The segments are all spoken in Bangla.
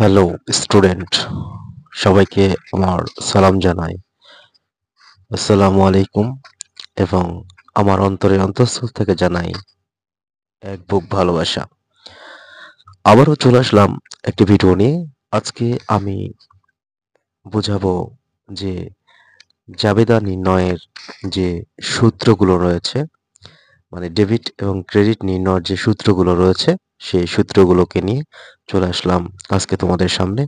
হ্যালো স্টুডেন্ট, সবাইকে আমার সালাম জানাই। আসসালামু আলাইকুম এবং আমার অন্তরের অন্তঃস্থল থেকে জানাই এক বুক ভালোবাসা। আবারও চলে আসলাম একটি ভিডিও নিয়ে। আজকে আমি বুঝাবো যে জাবেদা নির্ণয়ের যে সূত্রগুলো রয়েছে, মানে ডেবিট এবং ক্রেডিট নির্ণয়ের যে সূত্রগুলো রয়েছে, সেই সূত্রগুলোকে নিয়ে চলে আসলাম আজকে তোমাদের সামনে।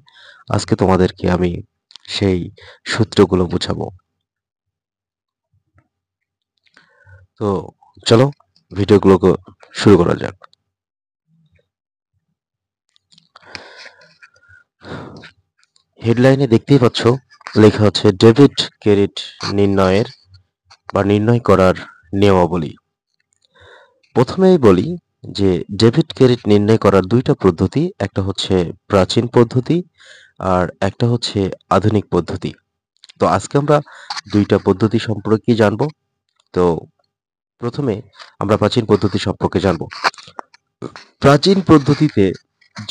আজকে তোমাদেরকে আমি সেই সূত্রগুলো বুঝাবো। তো চলো ভিডিওগুলোকে শুরু করা যাক। হেডলাইনে দেখতেই পাচ্ছ লেখা আছে ডেবিট ক্রেডিট নির্ণয়ের বা নির্ণয় করার নিয়মাবলী। প্রথমেই বলি যে ডেবিট ক্রেডিট নির্ণয় করার দুইটা পদ্ধতি, একটা হচ্ছে প্রাচীন পদ্ধতি আর একটা হচ্ছে আধুনিক পদ্ধতি। তো আজকে আমরা দুইটা পদ্ধতি সম্পর্কে জানবো। তো প্রথমে আমরা প্রাচীন পদ্ধতি সম্পর্কে জানবো। প্রাচীন পদ্ধতিতে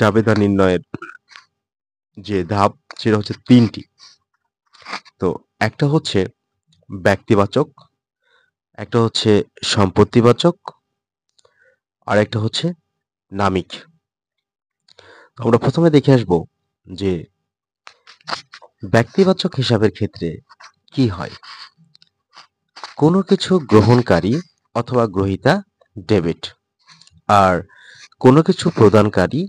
জাবেদা নির্ণয়ের যে ধাপ সেটা হচ্ছে তিনটি। তো একটা হচ্ছে ব্যক্তিবাচক, একটা হচ্ছে সম্পত্তিবাচক, আর একটা হচ্ছে নামিক। আমরা প্রথমে দেখে আসব যে ব্যক্তিবাচক হিসাবের ক্ষেত্রে কি হয়। কোনো কিছু গ্রহণকারী অথবা গ্রহীতা ডেবিট, আর কোনো কিছু প্রদানকারী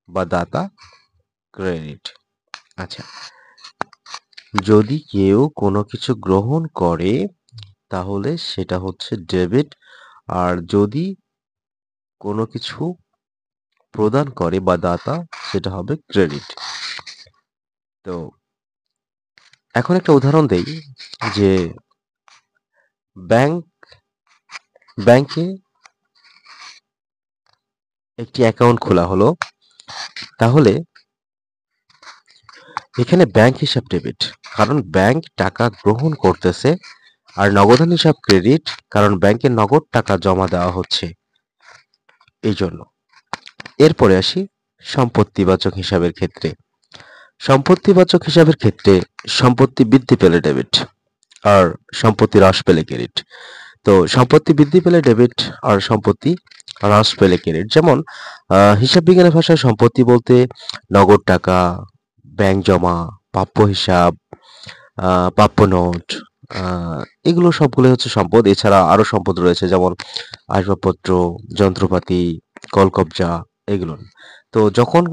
বা দাতা ক্রেডিট। আচ্ছা, যদি কেউ কোনো কিছু গ্রহণ করে তাহলে সেটা হচ্ছে ডেবিট, আর যদি কোনো কিছু প্রদান করে বা দাতা সেটা হবে ক্রেডিট। তো এখন একটা উদাহরণ দেই যে ব্যাংক ব্যাংকে একটি অ্যাকাউন্ট খোলা হলো, তাহলে এখানে ব্যাংক হিসাব ডেবিট কারণ ব্যাংক টাকা গ্রহণ করতেছে, আর নগদান হিসাব ক্রেডিট কারণ ব্যাংকে নগদ টাকা জমা দেওয়া হচ্ছে এই জন্য। এরপরে আসি সম্পত্তিবাচক হিসাবের ক্ষেত্রে। সম্পত্তিবাচক হিসাবের ক্ষেত্রে সম্পত্তি বৃদ্ধি পেলে ডেবিট আর সম্পত্তি হ্রাস পেলে ক্রেডিট। তো সম্পত্তি বৃদ্ধি পেলে ডেবিট আর সম্পত্তি হ্রাস পেলে ক্রেডিট। যেমন হিসাব বিজ্ঞানের ভাষায় সম্পত্তি বলতে নগদ টাকা, ব্যাংক জমা, প্রাপ্য হিসাব, প্রাপ্য নোট, এগুলো সবগুলো হচ্ছে সম্পদ। এছাড়া আরো সম্পদ রয়েছে যেমন আসবাবপত্র, যন্ত্রপাতি, কলকবজা, এগুলো। তো যখন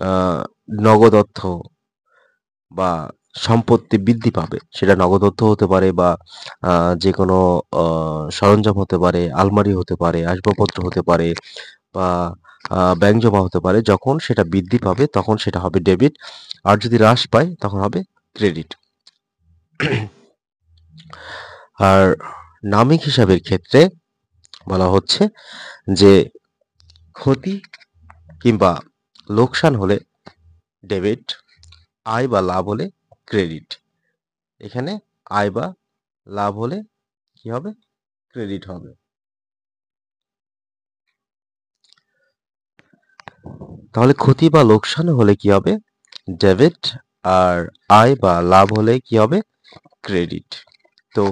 আহ, নগদ অর্থ বা সম্পত্তি বৃদ্ধি পাবে, সেটা নগদ অর্থ হতে পারে বা যে কোনো সরঞ্জাম হতে পারে, আলমারি হতে পারে, আসবাবপত্র হতে পারে বা ব্যাংক জমা হতে পারে। যখন সেটা বৃদ্ধি পাবে তখন সেটা হবে ডেবিট, আর যদি হ্রাস পায় তখন হবে ক্রেডিট। আর নামিক হিসাবের ক্ষেত্রে বলা হচ্ছে যে ক্ষতি কিংবা লোকসান হলে ডেবিট, আয় বা লাভ হলে ক্রেডিট। এখানে আয় বা লাভ হলে কি হবে? ক্রেডিট হবে। তাহলে ক্ষতি বা লোকসান হলে কি হবে? ডেবিট, আর আয় বা লাভ হলে কি হবে? ক্রেডিট। তো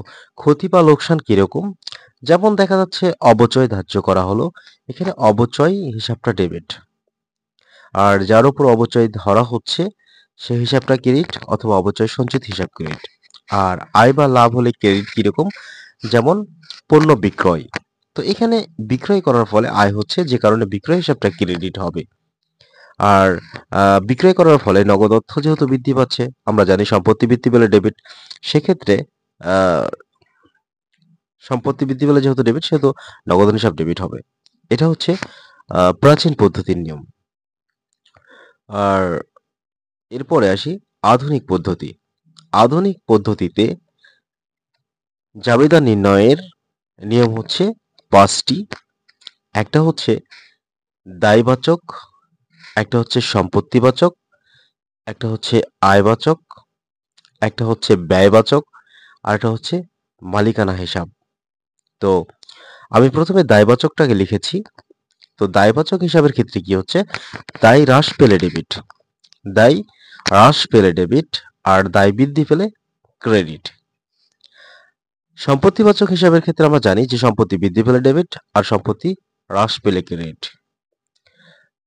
ক্ষতি বা লোকসান কিরকম? যেমন দেখা যাচ্ছে অবচয় ধার্য করা হলো, এখানে অবচয় হিসাবটা ডেবিট, আর যার উপর অবচয় ধরা হচ্ছে সে হিসাবটা ক্রেডিট অথবা অবচয় সঞ্চিত হিসাব ক্রেডিট। আর আয় বা লাভ হলে ক্রেডিট কিরকম? যেমন পণ্য বিক্রয়। তো এখানে বিক্রয় করার ফলে আয় হচ্ছে, যে কারণে বিক্রয় হিসাবটা ক্রেডিট হবে। আর বিক্রয় করার ফলে নগদ অর্থ যেহেতু বৃদ্ধি পাচ্ছে, আমরা জানি সম্পত্তি বৃদ্ধি পেলে ডেবিট, সেক্ষেত্রে আহ, সম্পত্তি বৃদ্ধি পেলে যেহেতু ডেবিট, সেহেতু নগদান হিসাব ডেবিট হবে। এটা হচ্ছে প্রাচীন পদ্ধতির নিয়ম। আর এরপরে আসি আধুনিক পদ্ধতি। আধুনিক পদ্ধতিতে জাবেদা নির্ণয়ের নিয়ম হচ্ছে পাঁচটি। একটা হচ্ছে দায়বাচক, একটা হচ্ছে সম্পত্তিবাচক, একটা হচ্ছে আয়বাচক, একটা হচ্ছে ব্যয়বাচক, আর একটা হচ্ছে মালিকানা হিসাব। তো আমি প্রথমে দায়বাচকটাকে লিখেছি। তো দায়বাচক হিসাবের ক্ষেত্রে কি হচ্ছে? দায় হ্রাস পেলে ডেবিট, দায় হ্রাস পেলে ডেবিট আর দায় বৃদ্ধি পেলে ক্রেডিট। সম্পত্তিবাচক হিসাবের ক্ষেত্রে আমরা জানি যে সম্পত্তি বৃদ্ধি পেলে ডেবিট আর সম্পত্তি হ্রাস পেলে ক্রেডিট।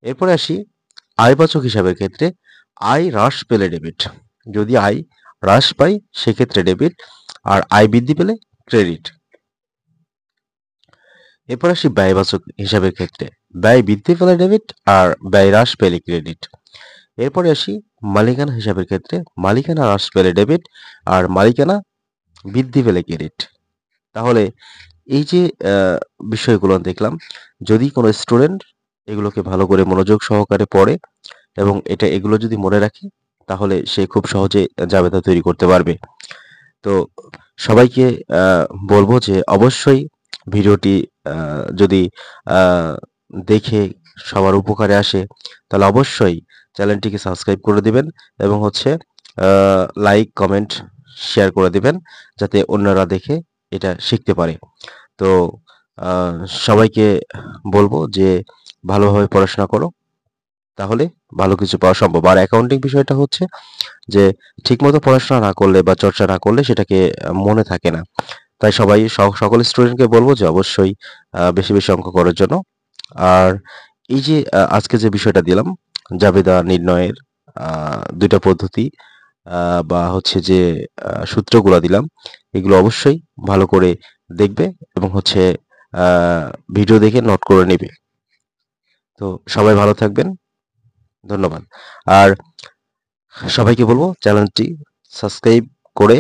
এরপরে আসি আয়বাচক হিসাবের ক্ষেত্রে আয় হ্রাস পেলে ডেবিট। যদি আয় হ্রাস পায় সেক্ষেত্রে ডেবিট আর আয় বৃদ্ধি পেলে ক্রেডিট। এরপর আসি ব্যয়বাচক হিসাবের ক্ষেত্রে ব্যয় বৃদ্ধি পেলে ডেবিট আর ব্যয় হ্রাস পেলে ক্রেডিট। এরপরে আসি মালিকানা হিসাবের ক্ষেত্রে মালিকানা হ্রাস পেলে ডেবিট আর মালিকানা বৃদ্ধি পেলে ক্রেডিট। তাহলে এই যে বিষয়গুলো দেখলাম, যদি কোনো স্টুডেন্ট এগুলোকে ভালো করে মনোযোগ সহকারে পড়ে এবং এগুলো যদি মনে রাখে তাহলে সে খুব সহজে জাবেদা তৈরি করতে পারবে। তো সবাইকে বলবো যে অবশ্যই ভিডিওটি যদি দেখে সবার উপকারে আসে তাহলে অবশ্যই চ্যানেলটিকে সাবস্ক্রাইব করে দিবেন এবং হচ্ছে লাইক কমেন্ট শেয়ার করে দিবেন যাতে অন্যরা দেখে এটা শিখতে পারে। তো সবাইকে বলবো যে ভালোভাবে পড়াশোনা করো, তাহলে ভালো কিছু পাওয়া সম্ভব। আর অ্যাকাউন্টিং বিষয়টা হচ্ছে যে ঠিকমতো পড়াশোনা না করলে বা চর্চা না করলে সেটাকে মনে থাকে না। তাই সকল স্টুডেন্টকে বলবো যে অবশ্যই বেশি বেশি অঙ্ক করার জন্য। আর এই যে আজকে যে বিষয়টা দিলাম জাবেদা নির্ণয়ের দুইটা পদ্ধতি বা হচ্ছে যে সূত্রগুলো দিলাম, এগুলো অবশ্যই ভালো করে দেখবে এবং হচ্ছে ভিডিও দেখে নোট করে নেবে। তো সবাই ভালো থাকবেন, ধন্যবাদ। আর সবাইকে বলবো চ্যানেলটি সাবস্ক্রাইব করে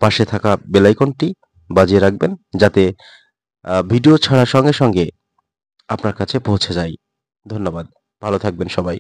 পাশে থাকা বেল আইকনটি বাজিয়ে রাখবেন যাতে ভিডিও ছাড়ার সঙ্গে সঙ্গে আপনার কাছে পৌঁছে যায়। ধন্যবাদ, ভালো থাকবেন সবাই।